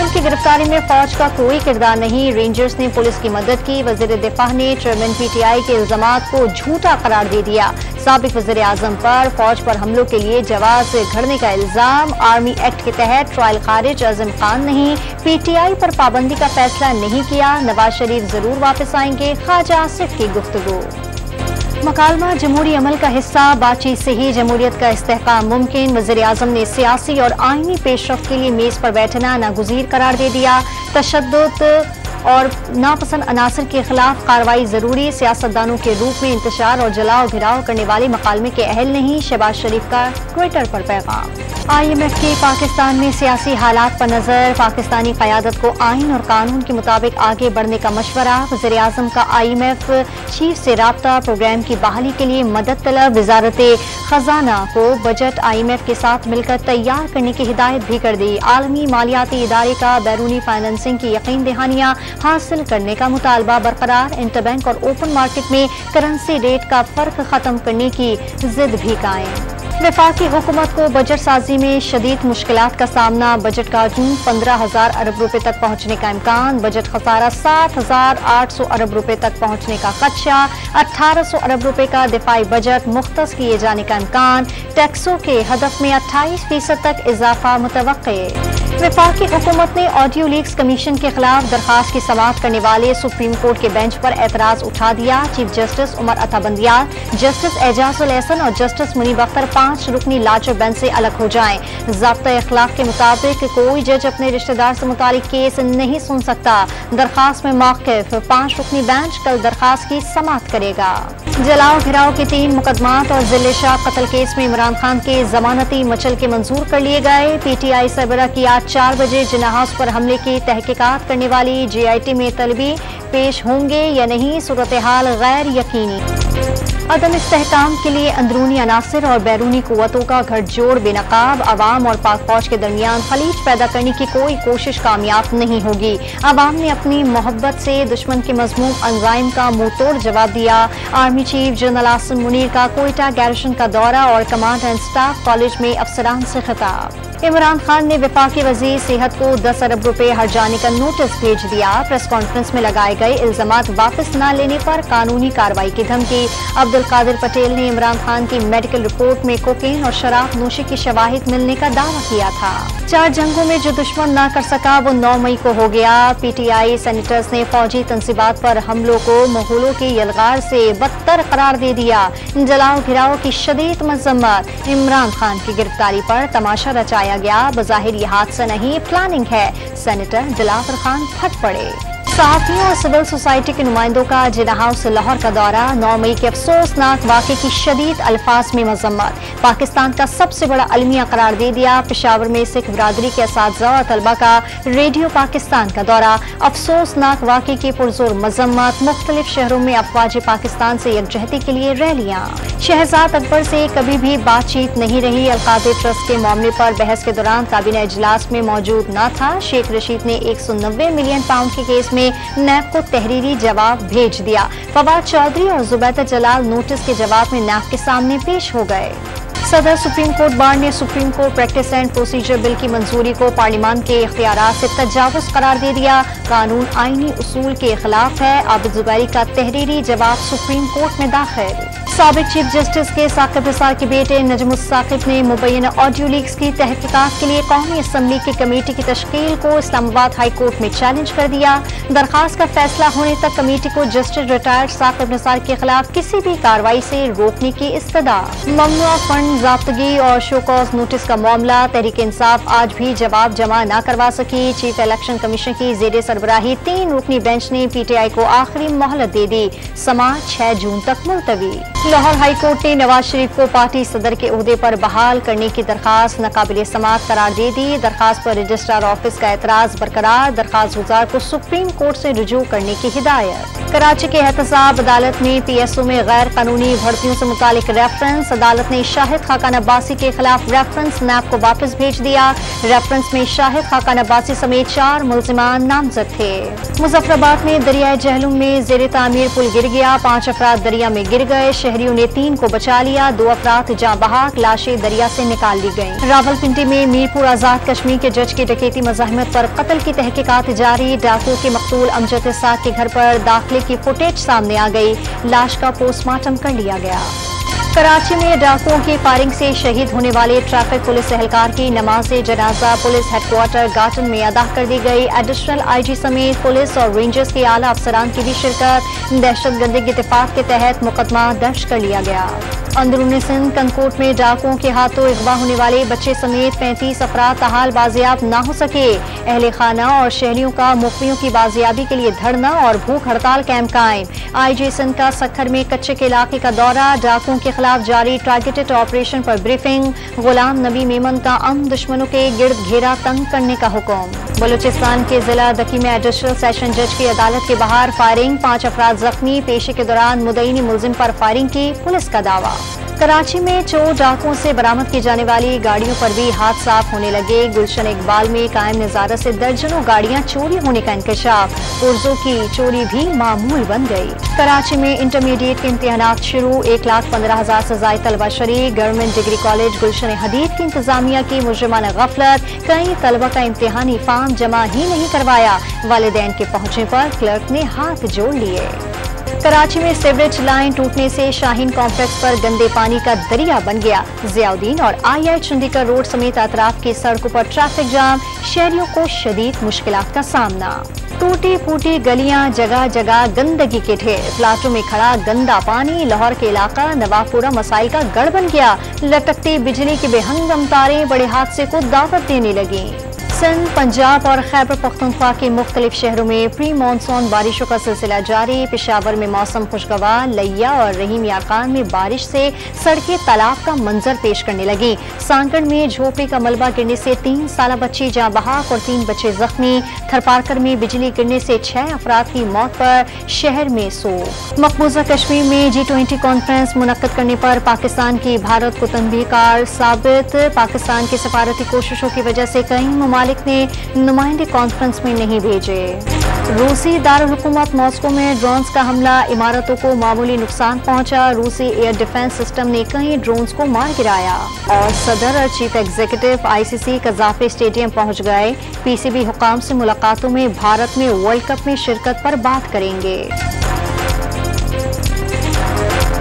की गिरफ्तारी में फौज का कोई किरदार नहीं, रेंजर्स ने पुलिस की मदद की। वजीर दिफा ने चेयरमैन पीटीआई के इल्जामात को झूठा करार दे दिया। साबिक वजीर आजम पर फौज पर हमलों के लिए जवाब घड़ने का इल्जाम। आर्मी एक्ट के तहत ट्रायल खारिज, आजम खान नहीं, पीटीआई पर पाबंदी का फैसला नहीं किया। नवाज शरीफ जरूर वापस आएंगे, ख्वाजा आसिफ की गुफ्तगू। मकालमा जमहूरी अमल का हिस्सा, बातचीत से ही जमहूरियत का इस्तेहकाम मुमकिन। वज़ीर आज़म ने सियासी और आईनी पेशरफ्त के लिए मेज़ पर बैठना नागुज़ीर करार दे दिया। तशद्दुद और नापसंद अनासर के खिलाफ कार्रवाई जरूरी, सियासतदानों के रूप में इंतशार और जलाओ घिराव करने वाले मकालमे के अहल नहीं। शहबाज शरीफ का ट्विटर पर पैगाम। IMF की पाकिस्तान में सियासी हालात पर नजर, पाकिस्तानी क़यादत को आइन और कानून के मुताबिक आगे बढ़ने का मशवरा। वज़ीर आज़म का IMF चीफ से राब्ता, प्रोग्राम की बहाली के लिए मदद तलब। वजारत खजाना को बजट IMF के साथ मिलकर तैयार करने की हिदायत भी कर दी। आलमी मालियाती इदारे का बैरूनी फाइनेंसिंग की यकीन दहानियाँ हासिल करने का मुतालबा बरकरार। इंटरबैंक और ओपन मार्केट में करेंसी रेट का फर्क खत्म करने की जिद भी कायम। वफाकी हुकूमत को बजट साजी में शदीद मुश्किलात का सामना, बजट का जून 15,000 अरब रुपए तक पहुँचने का इम्कान, बजट खसारा 7,800 अरब रुपए तक पहुँचने का खदशा, 1,800 अरब रुपए का दिफाई बजट मुख्तस किए जाने का इम्कान, टैक्सों के हदफ में 28% तक इजाफा मुतवक्के। वफाकी हुकूमत ने ऑडियो लीक्स कमीशन के खिलाफ दरखास्त की समाअत करने वाले सुप्रीम कोर्ट के बेंच पर एतराज उठा दिया। Chief justice Umar Ata Bandial, justice Ejazul Ehsan और जस्टिस मुनीब अख्तर 5 रुकनी लाचर बेंच से अलग हो जाएं। ज़ाब्ता अखलाक के मुताबिक कोई जज अपने रिश्तेदार से मुतालिक केस नहीं सुन सकता। दरखास्त में मौक़िफ़, 5 रुकनी बेंच कल दरखास्त की समाअत करेगा। जलाओ घिराव के 3 मुकदमात और जिले शाह कत्ल केस में इमरान खान के जमानती मचल के मंजूर कर लिए गए। PTI सरबराह की आज 4 बजे जिन्ना हाउस पर हमले की तहकीकात करने वाली JIT में तलबी पेश होंगे या नहीं, सूरत हाल गैर यकीनी। अदम इस्तेहकाम के लिए अंदरूनी अनासर और बैरूनी कुव्वतों का गठजोड़ बेनकाब। अवाम और पाक फौज के दरमियान खलीज पैदा करने की कोई कोशिश कामयाब नहीं होगी। अवाम ने अपनी मोहब्बत से दुश्मन के मज़मूम अंजाइम का मुंह तोड़ जवाब दिया। Army chief general Asim Munir का कोयटा गैरिसन का दौरा और कमांड एंड स्टाफ कॉलेज में अफसरान से खिताब। इमरान खान ने वफाकी वजीर सेहत को 10 अरब रुपए हट जाने का नोटिस भेज दिया। प्रेस कॉन्फ्रेंस में लगाए गए इल्जामात वापस न लेने पर कानूनी कार्रवाई की धमकी। अब्दुल कादिर पटेल ने इमरान खान की मेडिकल रिपोर्ट में कोकीन और शराब नोशी की शवाहिद मिलने का दावा किया था। 4 जंगों में जो दुश्मन न कर सका वो 9 मई को हो गया। PTI सेनेटर्स ने फौजी तंसीबात पर हमलों को मुगलों की यलगार से बदतर करार दे दिया। जलाओ घिराव की शदीद मजम्मत। इमरान खान की गिरफ्तारी पर तमाशा रचाया गया। बज़ाहिर ये हादसा नहीं, प्लानिंग है। सेनेटर दिलावर खान फट पड़े। सहाफ़ियों और सिविल सोसाइटी के नुमाइंदों का जिन्ना हाउस लाहौर का दौरा। 9 मई के अफसोसनाक वाक़े की शदीद अल्फाज में मजम्मत। पाकिस्तान का सबसे बड़ा अलमिया करार दे दिया। पेशावर में सिख बिरादरी के असातिज़ा और तलबा का रेडियो पाकिस्तान का दौरा। अफसोसनाक वाक़े की पुरजोर मजम्मत। मुख्तलिफ शहरों में अफवाज पाकिस्तान से यकजहती के लिए रैलियाँ। शहजाद अकबर से कभी भी बातचीत नहीं रही। अलकाज़ी ट्रस्ट के मामले पर बहस के दौरान काबीना इजलास में मौजूद न था। शेख रशीद ने 190 मिलियन पाउंड के केस में नैब को तहरीरी जवाब भेज दिया। फवाद चौधरी और जुबैदा जलाल नोटिस के जवाब में नैब के सामने पेश हो गए। सदर सुप्रीम कोर्ट बार ने supreme court practice and procedure bill की मंजूरी को पार्लियामान के इख्तियारात से तजावुज करार दे दिया। कानून आईनी उसूल के खिलाफ है। आबिद जुबैरी का तहरीरी जवाब सुप्रीम कोर्ट में दाखिल। साबिक चीफ जस्टिस के साकिब निसार के बेटे नजमुस साकिब ने मुबैना ऑडियो लीक्स की तहकीकात के लिए कौमी असम्बली की कमेटी की तश्कील को इस्लामाबाद हाई कोर्ट में चैलेंज कर दिया। दरखास्त का फैसला होने तक कमेटी को जस्टिस रिटायर्ड साकिब निसार के खिलाफ किसी भी कार्रवाई से रोकने की इस्तदा। ममनुआ फंड ज़ाब्तगी और शो कॉज नोटिस का मामला। तहरीक इंसाफ आज भी जवाब जमा न करवा सकी। चीफ इलेक्शन कमीशन की जेर सरबराही 3 रुकनी बेंच ने PTI को आखिरी मोहलत दे दी। समाअत 6 जून तक मुलतवी। लाहौर हाई कोर्ट ने नवाज शरीफ को पार्टी सदर के ओहदे पर बहाल करने की दरखास्त नाकाबिल समाअत करार दे दी। दरखास्त पर रजिस्ट्रार ऑफिस का एतराज बरकरार। दरखास्त गुजार को सुप्रीम कोर्ट से रुजू करने की हिदायत। कराची के एहतसाब अदालत में PSO में गैर कानूनी भर्तियों से मुतालिक रेफरेंस। अदालत ने शाहिद खाकान अब्बासी के खिलाफ रेफरेंस नैब को वापस भेज दिया। रेफरेंस में शाहिद खाकान अब्बासी समेत 4 मुल्जिमान नामजद थे। मुजफ्फराबाद में दरियाए जहलुम में जेर तामीर पुल गिर गया। 5 अफराद दरिया में गिर गए। शहरी शहरियों ने 3 को बचा लिया, 2 अफराद जहाँ बहाक, लाशें दरिया से निकाल ली गईं। रावलपिंडी में मीरपुर आजाद कश्मीर के जज की डकैती मज़ाहमत पर कत्ल की तहकीकात जारी। डाकू के मकतूल अमजद इसाक के घर पर दाखिले की फुटेज सामने आ गई, लाश का पोस्टमार्टम कर लिया गया। कराची में डाकुओं की फायरिंग से शहीद होने वाले ट्रैफिक पुलिस एहलकार की नमाज जनाजा पुलिस हेडक्वार्टर गाटन में अदा कर दी गई। एडिशनल आईजी समेत पुलिस और रेंजर्स के आला अफसरान की भी शिरकत। दहशतगर्दी के इत्तेफाक के तहत मुकदमा दर्ज कर लिया गया। अंदरूनी सिंध कंकोट में डाकुओं के हाथों अगवा होने वाले बच्चे समेत 35 अफराद ताहाल बाजियाब न हो सके। अहले खाना और शहरियों का मुखबियों की बाजियाबी के लिए धरना और भूख हड़ताल कैंप कायम। आईजी सिंध का सखर में कच्चे के इलाके का दौरा, डाकुओं के खिलाफ जारी टारगेटेड ऑपरेशन पर ब्रीफिंग। गुलाम नबी मेमन का दुश्मनों के गिर्द घेरा तंग करने का हुक्म। बलूचिस्तान के जिला दकी में एडिशनल सेशन जज की अदालत के बाहर फायरिंग, 5 अफराद जख्मी। पेशे के दौरान मुदईनी मुलजिम पर फायरिंग की, पुलिस का दावा। कराची में चोर डाकुओं से बरामद की जाने वाली गाड़ियों पर भी हाथ साफ होने लगे। गुलशन इकबाल में कायम नजारत से दर्जनों गाड़ियां चोरी होने का इंकशाफ, पुर्जों की चोरी भी मामूल बन गई। कराची में इंटरमीडिएट के इम्तिहानात शुरू, 1,15,000 से ज़ायद तलबा शरीक। गवर्नमेंट डिग्री कॉलेज गुलशन हदीद की इंतजामिया की मुजरिमाना गफलत, कई तलबा का इम्तिहानी फार्म जमा ही नहीं करवाया। वालिदैन के पहुंचने पर क्लर्क ने हाथ जोड़ लिए। कराची में सीवरेज लाइन टूटने से शाहीन कॉम्प्लेक्स पर गंदे पानी का दरिया बन गया। जियाउद्दीन और आई चंडीगढ़ रोड समेत अतराफ की सड़कों पर ट्रैफिक जाम, शहरियों को शदीद मुश्किलात का सामना। टूटी फूटी गलियां, जगह जगह गंदगी के ढेर, प्लाटों में खड़ा गंदा पानी। लाहौर के इलाका नवाबपुरा मसाइल का गढ़ बन गया। लटकती बिजली की बेहंगम तारें बड़े हादसे को दावत देने लगी। सिंध, पंजाब और खैबर पख्तूनख्वा के मुख्तलिफ शहरों में प्री मानसून बारिशों का सिलसिला जारी। पेशावर में मौसम खुशगवार, लिया और रहीम यारकान में बारिश से सड़कें तालाब का मंजर पेश करने लगी। सांकड़ में झोपड़ी का मलबा गिरने से 3 साला बच्ची जाँ बहाक और 3 बच्चे जख्मी। थरपारकर में बिजली गिरने से 6 अफराद की मौत पर शहर में सोग। मकबूजा कश्मीर में G20 कॉन्फ्रेंस मुनक्कद करने पर पाकिस्तान की भारत को तंबीहकार साबित। पाकिस्तान की सफारती कोशिशों की वजह से कई ममालिक ने नुमाइंदे कॉन्फ्रेंस में नहीं भेजे। रूसी दारुल हुकूमत मॉस्को में ड्रोन्स का हमला, इमारतों को मामूली नुकसान पहुंचा। रूसी एयर डिफेंस सिस्टम ने कई ड्रोन्स को मार गिराया। और सदर और चीफ एग्जीक्यूटिव ICC कज़ाफ़ी स्टेडियम पहुंच गए। PCB हुकाम से मुलाकातों में भारत में वर्ल्ड कप में शिरकत पर बात करेंगे।